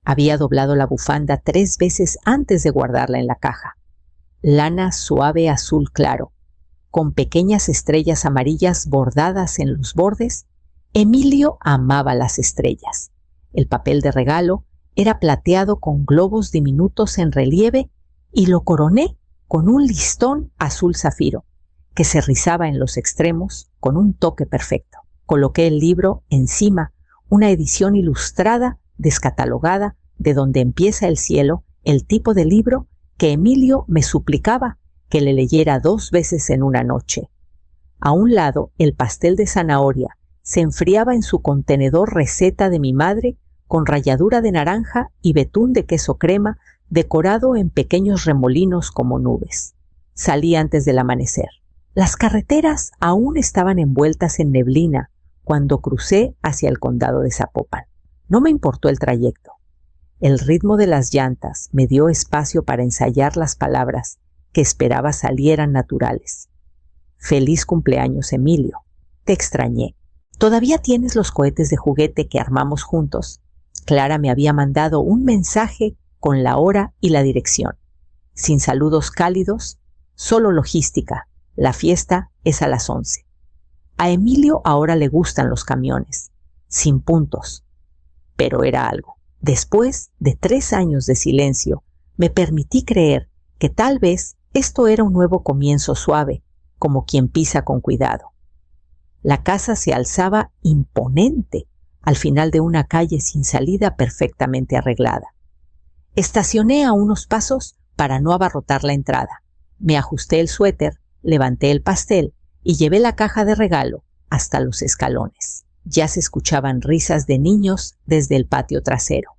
Había doblado la bufanda 3 veces antes de guardarla en la caja. Lana suave azul claro, con pequeñas estrellas amarillas bordadas en los bordes. Emilio amaba las estrellas. El papel de regalo era plateado con globos diminutos en relieve y lo coroné con un listón azul zafiro que se rizaba en los extremos con un toque perfecto. Coloqué el libro encima, una edición ilustrada, descatalogada, de Donde empieza el cielo, el tipo de libro que Emilio me suplicaba que le leyera 2 veces en una noche. A un lado, el pastel de zanahoria se enfriaba en su contenedor receta de mi madre con ralladura de naranja y betún de queso crema decorado en pequeños remolinos como nubes. Salí antes del amanecer. Las carreteras aún estaban envueltas en neblina cuando crucé hacia el condado de Zapopan. No me importó el trayecto. El ritmo de las llantas me dio espacio para ensayar las palabras que esperaba salieran naturales. Feliz cumpleaños, Emilio. Te extrañé. ¿Todavía tienes los cohetes de juguete que armamos juntos? Clara me había mandado un mensaje con la hora y la dirección. Sin saludos cálidos, solo logística. La fiesta es a las 11. A Emilio ahora le gustan los camiones, sin puntos. Pero era algo. Después de 3 años de silencio, me permití creer que tal vez esto era un nuevo comienzo suave, como quien pisa con cuidado. La casa se alzaba imponente al final de una calle sin salida perfectamente arreglada. Estacioné a unos pasos para no abarrotar la entrada. Me ajusté el suéter, levanté el pastel y llevé la caja de regalo hasta los escalones. Ya se escuchaban risas de niños desde el patio trasero.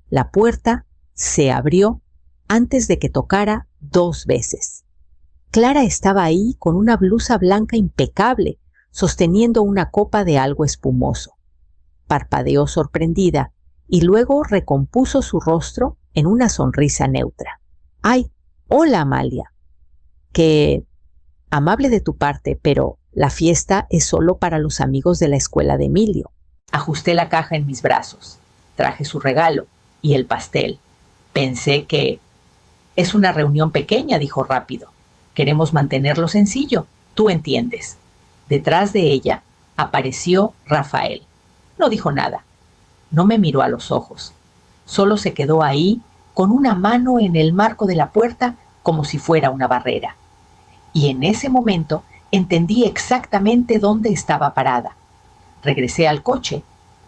La puerta se abrió antes de que tocara 2 veces. Clara estaba ahí con una blusa blanca impecable, sosteniendo una copa de algo espumoso. Parpadeó sorprendida y luego recompuso su rostro en una sonrisa neutra. ¡Ay! ¡Hola, Amalia! Que amable de tu parte, pero la fiesta es solo para los amigos de la escuela de Emilio. Ajusté la caja en mis brazos. Traje su regalo y el pastel. Pensé que... Es una reunión pequeña, dijo rápido. Queremos mantenerlo sencillo. Tú entiendes. Detrás de ella apareció Rafael. No dijo nada. No me miró a los ojos. Solo se quedó ahí con una mano en el marco de la puerta como si fuera una barrera. Y en ese momento entendí exactamente dónde estaba parada. Regresé al coche,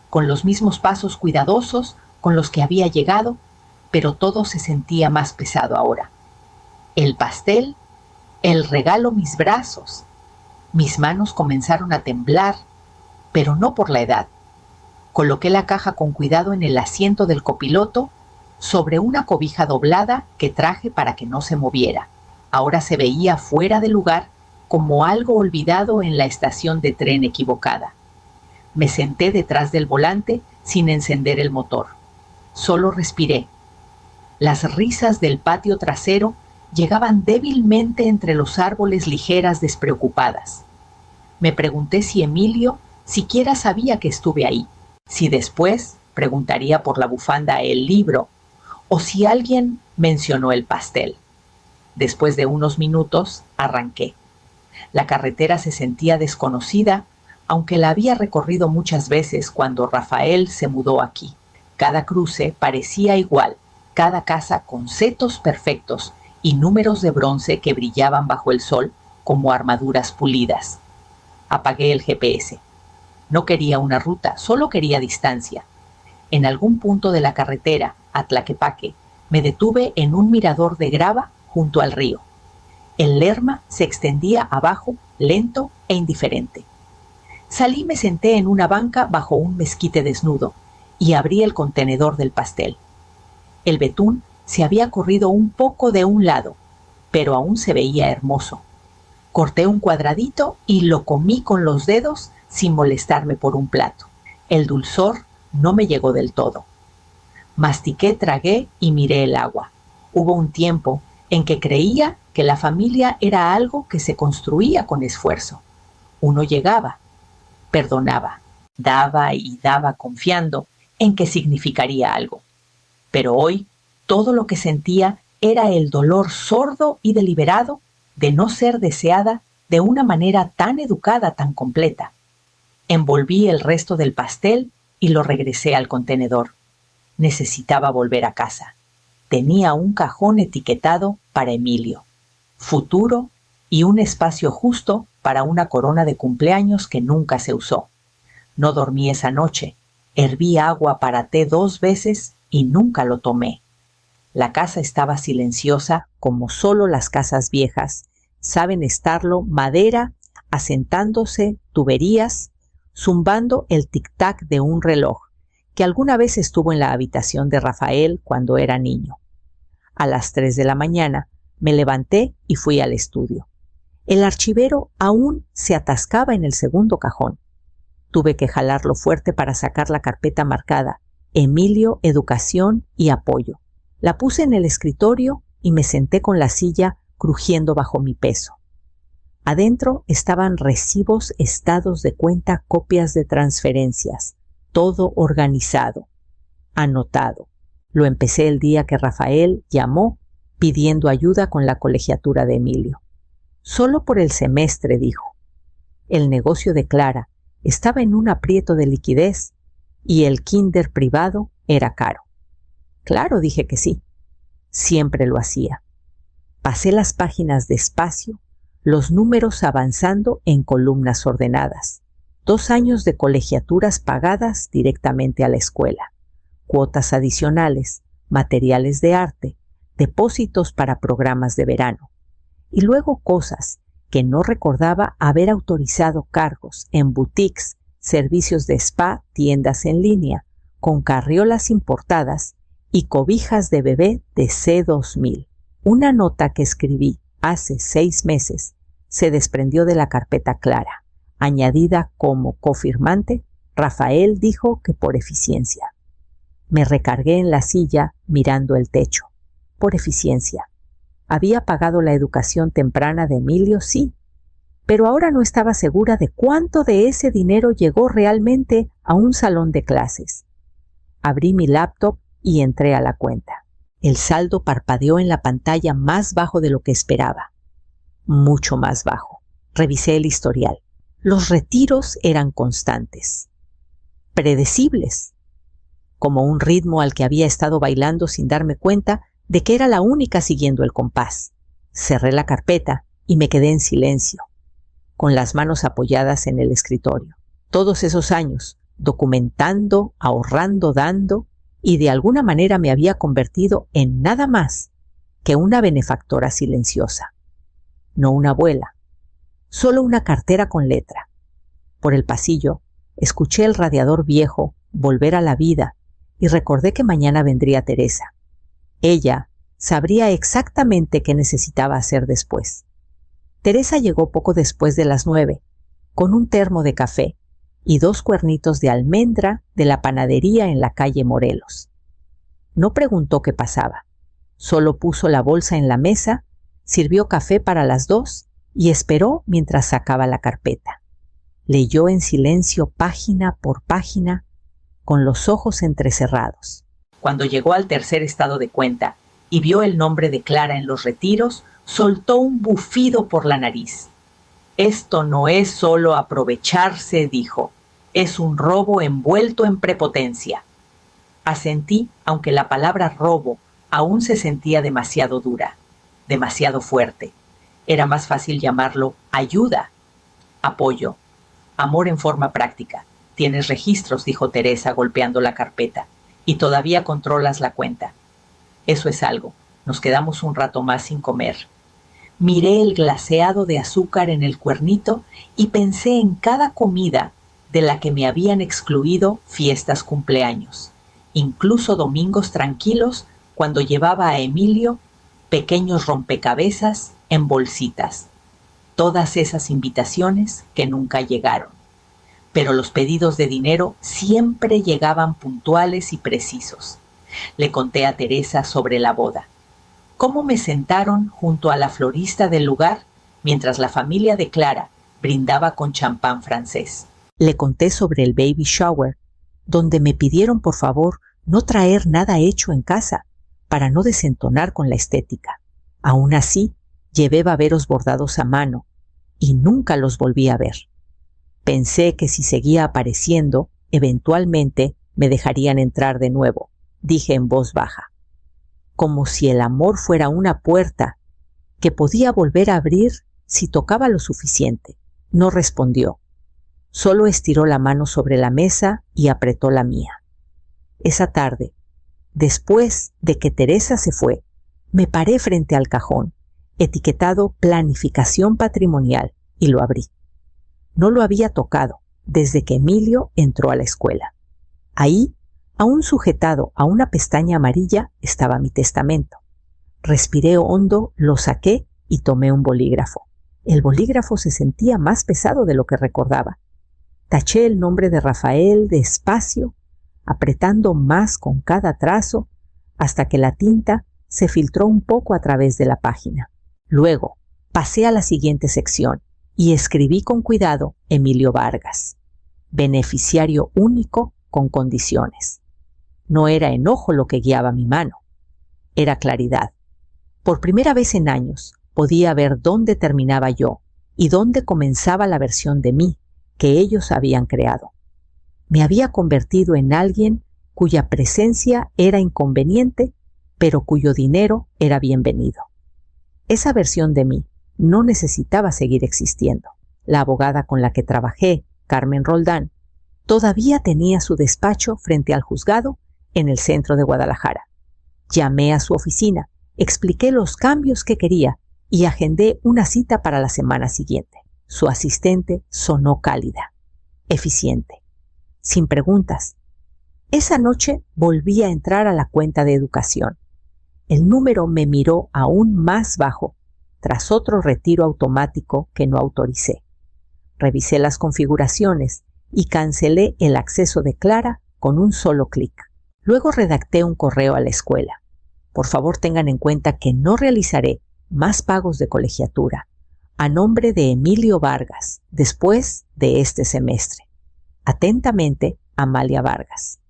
con los mismos pasos cuidadosos con los que había llegado, pero todo se sentía más pesado ahora. El pastel, el regalo, mis brazos. Mis manos comenzaron a temblar, pero no por la edad. Coloqué la caja con cuidado en el asiento del copiloto sobre una cobija doblada que traje para que no se moviera. Ahora se veía fuera de lugar, como algo olvidado en la estación de tren equivocada. Me senté detrás del volante sin encender el motor. Solo respiré. Las risas del patio trasero llegaban débilmente entre los árboles ligeras despreocupadas. Me pregunté si Emilio siquiera sabía que estuve ahí, si después preguntaría por la bufanda el libro, o si alguien mencionó el pastel. Después de unos minutos, arranqué. La carretera se sentía desconocida, aunque la había recorrido muchas veces cuando Rafael se mudó aquí. Cada cruce parecía igual, cada casa con setos perfectos y números de bronce que brillaban bajo el sol como armaduras pulidas. Apagué el GPS. No quería una ruta, solo quería distancia. En algún punto de la carretera, a Tlaquepaque, me detuve en un mirador de grava junto al río. El Lerma se extendía abajo, lento e indiferente. Salí y me senté en una banca bajo un mezquite desnudo y abrí el contenedor del pastel. El betún se había corrido un poco de un lado, pero aún se veía hermoso. Corté un cuadradito y lo comí con los dedos sin molestarme por un plato. El dulzor no me llegó del todo. Mastiqué, tragué y miré el agua. Hubo un tiempo en que creía que la familia era algo que se construía con esfuerzo. Uno llegaba, perdonaba, daba y daba confiando en que significaría algo. Pero hoy todo lo que sentía era el dolor sordo y deliberado de no ser deseada de una manera tan educada, tan completa. Envolví el resto del pastel y lo regresé al contenedor. Necesitaba volver a casa. Tenía un cajón etiquetado para Emilio, futuro y un espacio justo para una corona de cumpleaños que nunca se usó. No dormí esa noche. Herví agua para té 2 veces y nunca lo tomé. La casa estaba silenciosa como solo las casas viejas saben estarlo, madera, asentándose, tuberías, zumbando el tic-tac de un reloj que alguna vez estuvo en la habitación de Rafael cuando era niño. A las 3 de la mañana me levanté y fui al estudio. El archivero aún se atascaba en el segundo cajón. Tuve que jalarlo fuerte para sacar la carpeta marcada Emilio, Educación y Apoyo. La puse en el escritorio y me senté con la silla crujiendo bajo mi peso. Adentro estaban recibos, estados de cuenta, copias de transferencias, todo organizado, anotado. Lo empecé el día que Rafael llamó pidiendo ayuda con la colegiatura de Emilio. Solo por el semestre, dijo. El negocio de Clara estaba en un aprieto de liquidez y el kinder privado era caro. Claro, dije que sí. Siempre lo hacía. Pasé las páginas despacio, los números avanzando en columnas ordenadas. 2 años de colegiaturas pagadas directamente a la escuela, cuotas adicionales, materiales de arte, depósitos para programas de verano. Y luego cosas que no recordaba haber autorizado cargos en boutiques, servicios de spa, tiendas en línea, con carriolas importadas y cobijas de bebé de C2000. Una nota que escribí hace 6 meses se desprendió de la carpeta Clara, añadida como cofirmante. Rafael dijo que por eficiencia. Me recargué en la silla mirando el techo. Por eficiencia. Había pagado la educación temprana de Emilio, sí, pero ahora no estaba segura de cuánto de ese dinero llegó realmente a un salón de clases. Abrí mi laptop y entré a la cuenta. El saldo parpadeó en la pantalla más bajo de lo que esperaba. Mucho más bajo. Revisé el historial. Los retiros eran constantes. Predecibles. Como un ritmo al que había estado bailando sin darme cuenta de que era la única siguiendo el compás. Cerré la carpeta y me quedé en silencio, con las manos apoyadas en el escritorio. Todos esos años, documentando, ahorrando, dando, y de alguna manera me había convertido en nada más que una benefactora silenciosa. No una abuela, solo una cartera con letra. Por el pasillo, escuché el radiador viejo volver a la vida y recordé que mañana vendría Teresa. Ella sabría exactamente qué necesitaba hacer después. Teresa llegó poco después de las 9, con un termo de café y 2 cuernitos de almendra de la panadería en la calle Morelos. No preguntó qué pasaba, solo puso la bolsa en la mesa, sirvió café para las 2 y esperó mientras sacaba la carpeta. Leyó en silencio página por página, con los ojos entrecerrados. Cuando llegó al tercer estado de cuenta y vio el nombre de Clara en los retiros, soltó un bufido por la nariz. Esto no es solo aprovecharse, dijo. Es un robo envuelto en prepotencia. Asentí, aunque la palabra robo aún se sentía demasiado dura, demasiado fuerte. Era más fácil llamarlo ayuda, apoyo, amor en forma práctica. Tienes registros, dijo Teresa golpeando la carpeta, y todavía controlas la cuenta. Eso es algo. Nos quedamos un rato más sin comer. Miré el glaseado de azúcar en el cuernito y pensé en cada comida de la que me habían excluido fiestas cumpleaños, incluso domingos tranquilos cuando llevaba a Emilio pequeños rompecabezas en bolsitas. Todas esas invitaciones que nunca llegaron. Pero los pedidos de dinero siempre llegaban puntuales y precisos. Le conté a Teresa sobre la boda. Cómo me sentaron junto a la florista del lugar mientras la familia de Clara brindaba con champán francés. Le conté sobre el baby shower, donde me pidieron por favor no traer nada hecho en casa para no desentonar con la estética. Aún así, llevé baberos bordados a mano y nunca los volví a ver. Pensé que si seguía apareciendo, eventualmente me dejarían entrar de nuevo, dije en voz baja, como si el amor fuera una puerta que podía volver a abrir si tocaba lo suficiente. No respondió. Solo estiró la mano sobre la mesa y apretó la mía. Esa tarde, después de que Teresa se fue, me paré frente al cajón, etiquetado Planificación Patrimonial, y lo abrí. No lo había tocado desde que Emilio entró a la escuela. Ahí, aún sujetado a una pestaña amarilla, estaba mi testamento. Respiré hondo, lo saqué y tomé un bolígrafo. El bolígrafo se sentía más pesado de lo que recordaba. Taché el nombre de Rafael despacio, apretando más con cada trazo, hasta que la tinta se filtró un poco a través de la página. Luego, pasé a la siguiente sección y escribí con cuidado Emilio Vargas, beneficiario único con condiciones. No era enojo lo que guiaba mi mano, era claridad. Por primera vez en años podía ver dónde terminaba yo y dónde comenzaba la versión de mí que ellos habían creado. Me había convertido en alguien cuya presencia era inconveniente, pero cuyo dinero era bienvenido. Esa versión de mí no necesitaba seguir existiendo. La abogada con la que trabajé, Carmen Roldán, todavía tenía su despacho frente al juzgado en el centro de Guadalajara. Llamé a su oficina, expliqué los cambios que quería y agendé una cita para la semana siguiente. Su asistente sonó cálida, eficiente, sin preguntas. Esa noche volví a entrar a la cuenta de educación. El número me miró aún más bajo, tras otro retiro automático que no autoricé. Revisé las configuraciones y cancelé el acceso de Clara con un solo clic. Luego redacté un correo a la escuela. Por favor, tengan en cuenta que no realizaré más pagos de colegiatura a nombre de Emilio Vargas después de este semestre. Atentamente, Amalia Vargas.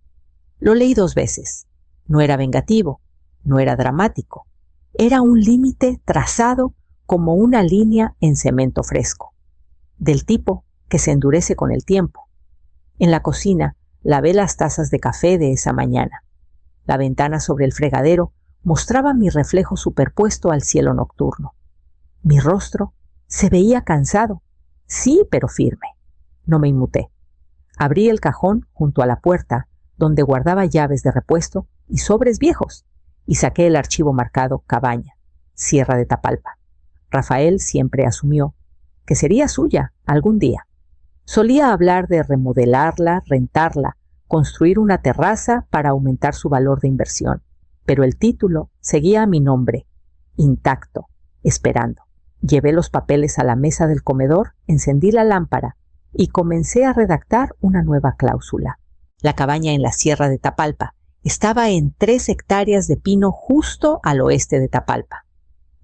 Lo leí 2 veces. No era vengativo, no era dramático. Era un límite trazado como una línea en cemento fresco, del tipo que se endurece con el tiempo. En la cocina lavé las tazas de café de esa mañana. La ventana sobre el fregadero mostraba mi reflejo superpuesto al cielo nocturno. Mi rostro se veía cansado, sí, pero firme. No me inmuté. Abrí el cajón junto a la puerta, donde guardaba llaves de repuesto y sobres viejos, y saqué el archivo marcado Cabaña, Sierra de Tapalpa. Rafael siempre asumió que sería suya algún día. Solía hablar de remodelarla, rentarla, construir una terraza para aumentar su valor de inversión, pero el título seguía a mi nombre, intacto, esperando. Llevé los papeles a la mesa del comedor, encendí la lámpara y comencé a redactar una nueva cláusula. La cabaña en la Sierra de Tapalpa estaba en 3 hectáreas de pino justo al oeste de Tapalpa.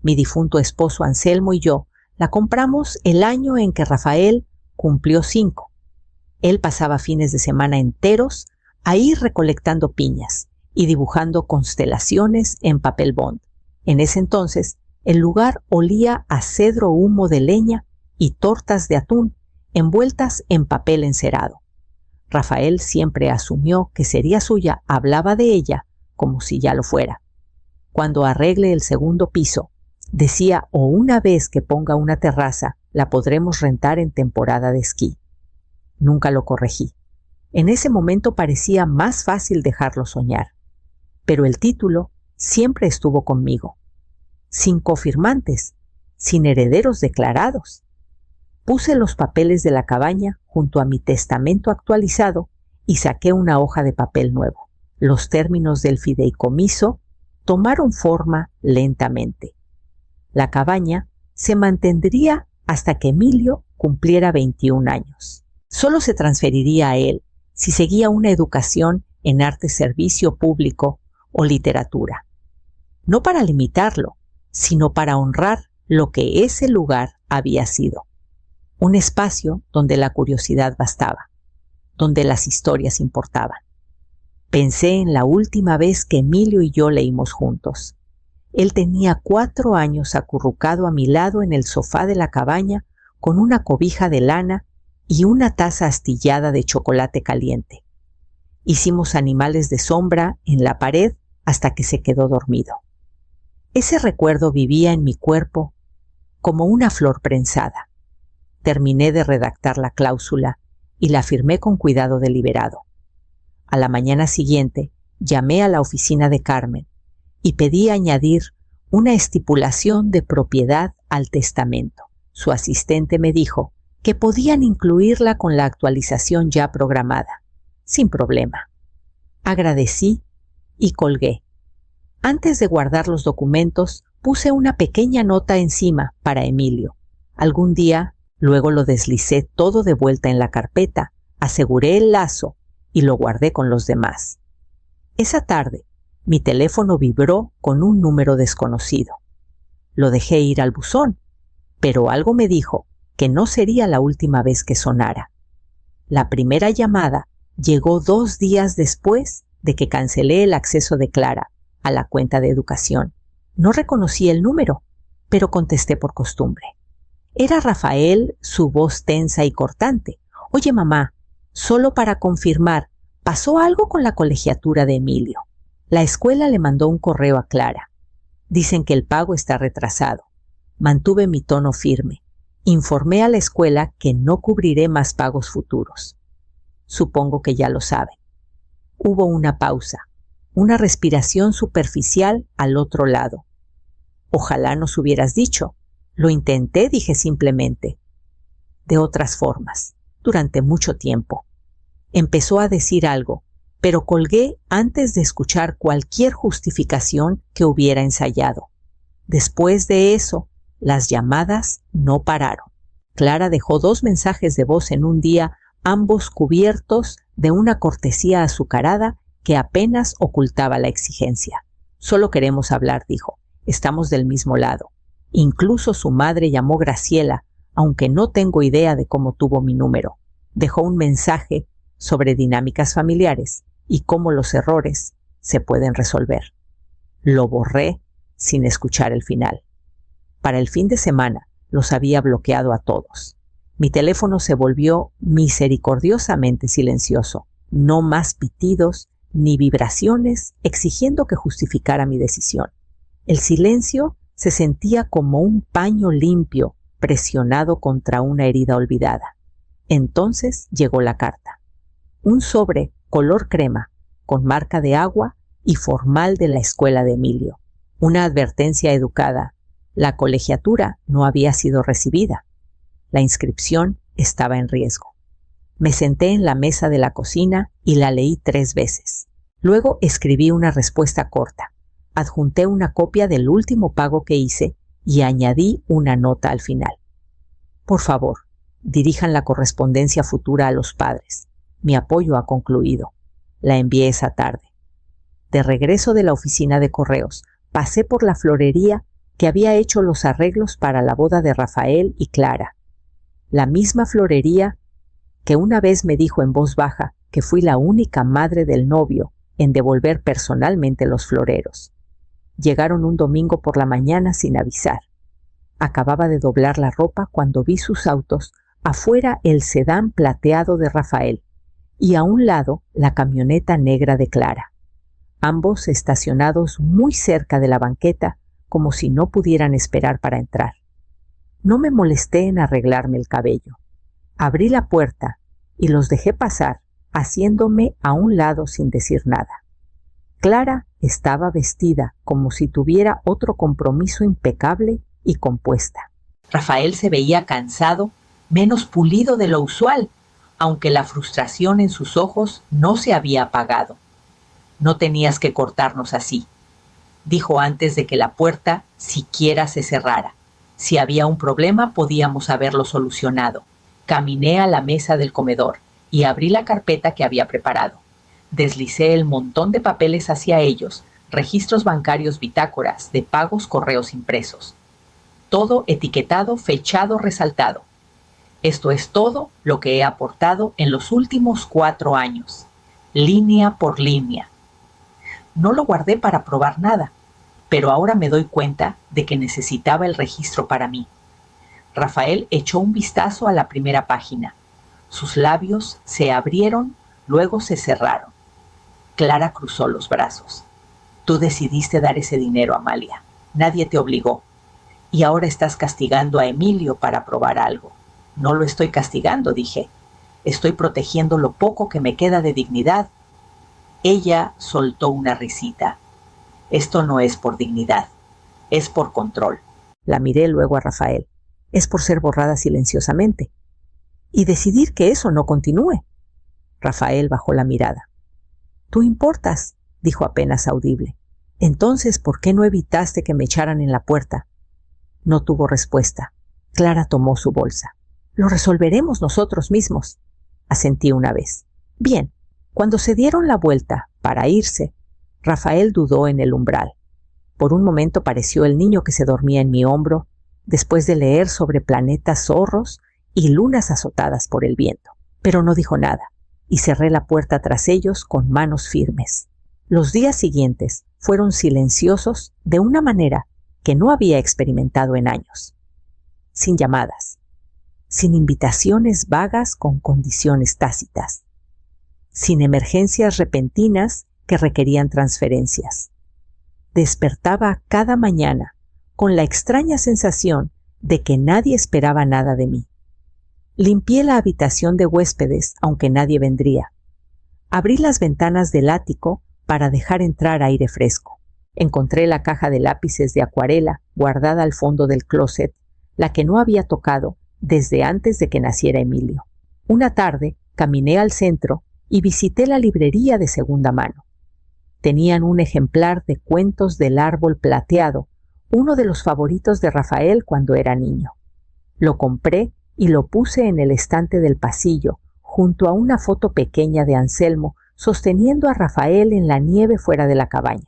Mi difunto esposo Anselmo y yo la compramos el año en que Rafael cumplió 5. Él pasaba fines de semana enteros ahí recolectando piñas y dibujando constelaciones en papel bond. En ese entonces, el lugar olía a cedro humo de leña y tortas de atún envueltas en papel encerado. Rafael siempre asumió que sería suya, hablaba de ella como si ya lo fuera. Cuando arregle el segundo piso, decía, o una vez que ponga una terraza, la podremos rentar en temporada de esquí. Nunca lo corregí. En ese momento parecía más fácil dejarlo soñar. Pero el título siempre estuvo conmigo. Sin cofirmantes, sin herederos declarados. Puse los papeles de la cabaña junto a mi testamento actualizado y saqué una hoja de papel nuevo. Los términos del fideicomiso tomaron forma lentamente. La cabaña se mantendría hasta que Emilio cumpliera 21 años. Solo se transferiría a él si seguía una educación en arte servicio público o literatura. No para limitarlo, sino para honrar lo que ese lugar había sido. Un espacio donde la curiosidad bastaba, donde las historias importaban. Pensé en la última vez que Emilio y yo leímos juntos. Él tenía 4 años acurrucado a mi lado en el sofá de la cabaña con una cobija de lana y una taza astillada de chocolate caliente. Hicimos animales de sombra en la pared hasta que se quedó dormido. Ese recuerdo vivía en mi cuerpo como una flor prensada. Terminé de redactar la cláusula y la firmé con cuidado deliberado. A la mañana siguiente llamé a la oficina de Carmen y pedí añadir una estipulación de propiedad al testamento. Su asistente me dijo que podían incluirla con la actualización ya programada, sin problema. Agradecí y colgué. Antes de guardar los documentos, puse una pequeña nota encima para Emilio. Algún día, luego lo deslicé todo de vuelta en la carpeta, aseguré el lazo y lo guardé con los demás. Esa tarde, mi teléfono vibró con un número desconocido. Lo dejé ir al buzón, pero algo me dijo que no sería la última vez que sonara. La primera llamada llegó 2 días después de que cancelé el acceso de Clara a la cuenta de educación. No reconocí el número, pero contesté por costumbre. Era Rafael, su voz tensa y cortante. Oye, mamá, solo para confirmar, ¿pasó algo con la colegiatura de Emilio? La escuela le mandó un correo a Clara. Dicen que el pago está retrasado. Mantuve mi tono firme. Informé a la escuela que no cubriré más pagos futuros. Supongo que ya lo saben. Hubo una pausa, una respiración superficial al otro lado. Ojalá nos hubieras dicho. Lo intenté, dije simplemente. De otras formas, durante mucho tiempo. Empezó a decir algo, pero colgué antes de escuchar cualquier justificación que hubiera ensayado. Después de eso, las llamadas no pararon. Clara dejó 2 mensajes de voz en un día, ambos cubiertos de una cortesía azucarada que apenas ocultaba la exigencia. Solo queremos hablar, dijo. Estamos del mismo lado. Incluso su madre llamó Graciela, aunque no tengo idea de cómo tuvo mi número. Dejó un mensaje sobre dinámicas familiares y cómo los errores se pueden resolver. Lo borré sin escuchar el final. Para el fin de semana los había bloqueado a todos. Mi teléfono se volvió misericordiosamente silencioso. No más pitidos ni vibraciones exigiendo que justificara mi decisión. El silencio se sentía como un paño limpio presionado contra una herida olvidada. Entonces llegó la carta. Un sobre color crema con marca de agua y formal de la escuela de Emilio. Una advertencia educada. La colegiatura no había sido recibida. La inscripción estaba en riesgo. Me senté en la mesa de la cocina y la leí 3 veces. Luego escribí una respuesta corta. Adjunté una copia del último pago que hice y añadí una nota al final. Por favor, dirijan la correspondencia futura a los padres. Mi apoyo ha concluido. La envié esa tarde. De regreso de la oficina de correos, pasé por la florería que había hecho los arreglos para la boda de Rafael y Clara. La misma florería que una vez me dijo en voz baja que fui la única madre del novio en devolver personalmente los floreros. Llegaron un domingo por la mañana sin avisar. Acababa de doblar la ropa cuando vi sus autos, afuera el sedán plateado de Rafael y a un lado la camioneta negra de Clara. Ambos estacionados muy cerca de la banqueta como si no pudieran esperar para entrar. No me molesté en arreglarme el cabello. Abrí la puerta y los dejé pasar, haciéndome a un lado sin decir nada. Clara estaba vestida como si tuviera otro compromiso impecable y compuesta. Rafael se veía cansado, menos pulido de lo usual, aunque la frustración en sus ojos no se había apagado. No tenías que cortarnos así, dijo antes de que la puerta siquiera se cerrara. Si había un problema, podíamos haberlo solucionado. Caminé a la mesa del comedor y abrí la carpeta que había preparado. Deslicé el montón de papeles hacia ellos, registros bancarios, bitácoras, de pagos, correos impresos. Todo etiquetado, fechado, resaltado. Esto es todo lo que he aportado en los últimos 4 años. línea por línea. No lo guardé para probar nada, pero ahora me doy cuenta de que necesitaba el registro para mí. Rafael echó un vistazo a la primera página. Sus labios se abrieron, luego se cerraron. Clara cruzó los brazos. Tú decidiste dar ese dinero, Amalia. Nadie te obligó. Y ahora estás castigando a Emilio para probar algo. No lo estoy castigando, dije. Estoy protegiendo lo poco que me queda de dignidad. Ella soltó una risita. Esto no es por dignidad, es por control. La miré luego a Rafael. Es por ser borrada silenciosamente. Y decidir que eso no continúe. Rafael bajó la mirada. Tú importas, dijo apenas audible. Entonces, ¿por qué no evitaste que me echaran en la puerta? No tuvo respuesta. Clara tomó su bolsa. Lo resolveremos nosotros mismos, asentí una vez. Bien, cuando se dieron la vuelta para irse, Rafael dudó en el umbral. Por un momento pareció el niño que se dormía en mi hombro, después de leer sobre planetas zorros y lunas azotadas por el viento. Pero no dijo nada, y cerré la puerta tras ellos con manos firmes. Los días siguientes fueron silenciosos de una manera que no había experimentado en años. Sin llamadas, sin invitaciones vagas con condiciones tácitas, sin emergencias repentinas que requerían transferencias. Despertaba cada mañana con la extraña sensación de que nadie esperaba nada de mí. Limpié la habitación de huéspedes, aunque nadie vendría. Abrí las ventanas del ático para dejar entrar aire fresco. Encontré la caja de lápices de acuarela guardada al fondo del closet, la que no había tocado desde antes de que naciera Emilio. Una tarde caminé al centro y visité la librería de segunda mano. Tenían un ejemplar de Cuentos del Árbol Plateado, uno de los favoritos de Rafael cuando era niño. Lo compré y lo puse en el estante del pasillo, junto a una foto pequeña de Anselmo sosteniendo a Rafael en la nieve fuera de la cabaña.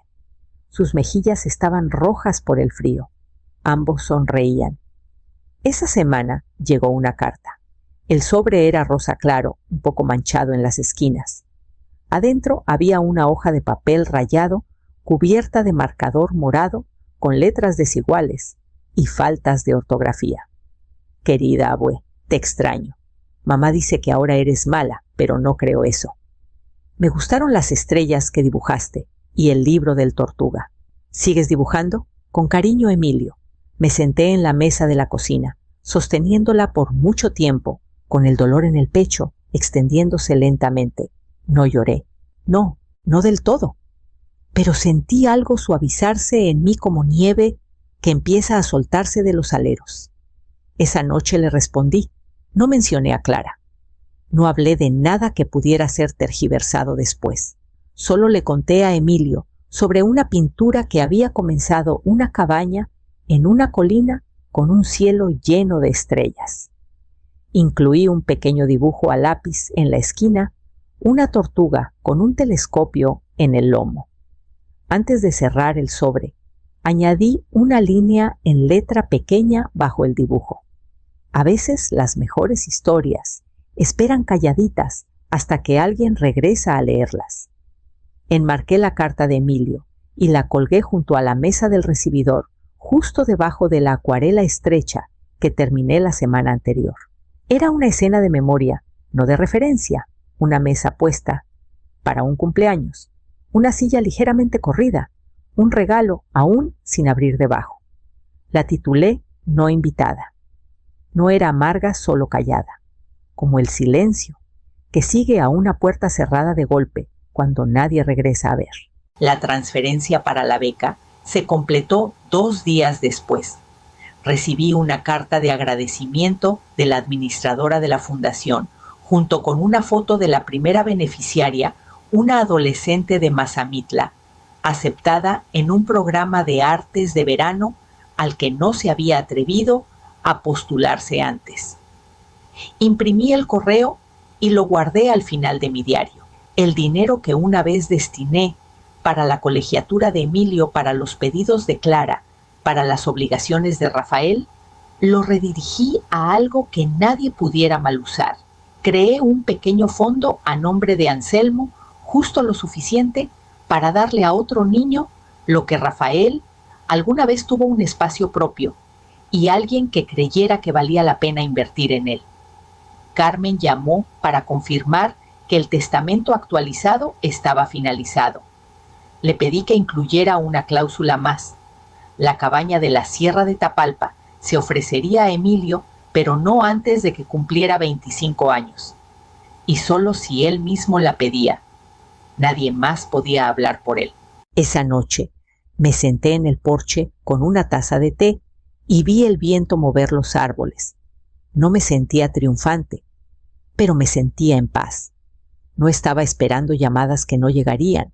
Sus mejillas estaban rojas por el frío. Ambos sonreían. Esa semana llegó una carta. El sobre era rosa claro, un poco manchado en las esquinas. Adentro había una hoja de papel rayado, cubierta de marcador morado, con letras desiguales y faltas de ortografía. Querida abue, te extraño. Mamá dice que ahora eres mala, pero no creo eso. Me gustaron las estrellas que dibujaste y el libro del Tortuga. ¿Sigues dibujando? Con cariño, Emilio. Me senté en la mesa de la cocina, sosteniéndola por mucho tiempo, con el dolor en el pecho, extendiéndose lentamente. No lloré. No del todo. Pero sentí algo suavizarse en mí como nieve que empieza a soltarse de los aleros. Esa noche le respondí. No mencioné a Clara. No hablé de nada que pudiera ser tergiversado después. Solo le conté a Emilio sobre una pintura que había comenzado una cabaña en una colina con un cielo lleno de estrellas. Incluí un pequeño dibujo a lápiz en la esquina, una tortuga con un telescopio en el lomo. Antes de cerrar el sobre, añadí una línea en letra pequeña bajo el dibujo. A veces las mejores historias esperan calladitas hasta que alguien regresa a leerlas. Enmarqué la carta de Emilio y la colgué junto a la mesa del recibidor, justo debajo de la acuarela estrecha que terminé la semana anterior. Era una escena de memoria, no de referencia, una mesa puesta para un cumpleaños, una silla ligeramente corrida, un regalo aún sin abrir debajo. La titulé No invitada. No era amarga, solo callada, como el silencio que sigue a una puerta cerrada de golpe cuando nadie regresa a ver. La transferencia para la beca se completó 2 días después. Recibí una carta de agradecimiento de la administradora de la fundación, junto con una foto de la primera beneficiaria, una adolescente de Mazamitla, aceptada en un programa de artes de verano al que no se había atrevido a postularse antes. Imprimí el correo y lo guardé al final de mi diario. El dinero que una vez destiné para la colegiatura de Emilio, para los pedidos de Clara, para las obligaciones de Rafael, lo redirigí a algo que nadie pudiera mal usar. Creé un pequeño fondo a nombre de Anselmo justo lo suficiente para darle a otro niño lo que Rafael alguna vez tuvo: un espacio propio y alguien que creyera que valía la pena invertir en él. Carmen llamó para confirmar que el testamento actualizado estaba finalizado. Le pedí que incluyera una cláusula más. La cabaña de la Sierra de Tapalpa se ofrecería a Emilio, pero no antes de que cumpliera 25 años. Y solo si él mismo la pedía. Nadie más podía hablar por él. Esa noche me senté en el porche con una taza de té y vi el viento mover los árboles. No me sentía triunfante, pero me sentía en paz. No estaba esperando llamadas que no llegarían.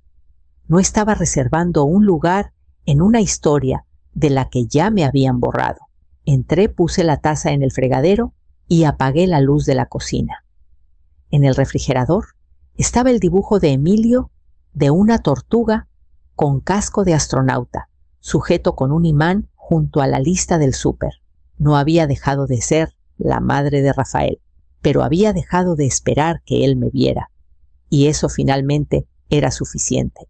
No estaba reservando un lugar en una historia de la que ya me habían borrado. Entré, puse la taza en el fregadero y apagué la luz de la cocina. En el refrigerador estaba el dibujo de Emilio de una tortuga con casco de astronauta, sujeto con un imán junto a la lista del súper. No había dejado de ser la madre de Rafael, pero había dejado de esperar que él me viera, y eso finalmente era suficiente.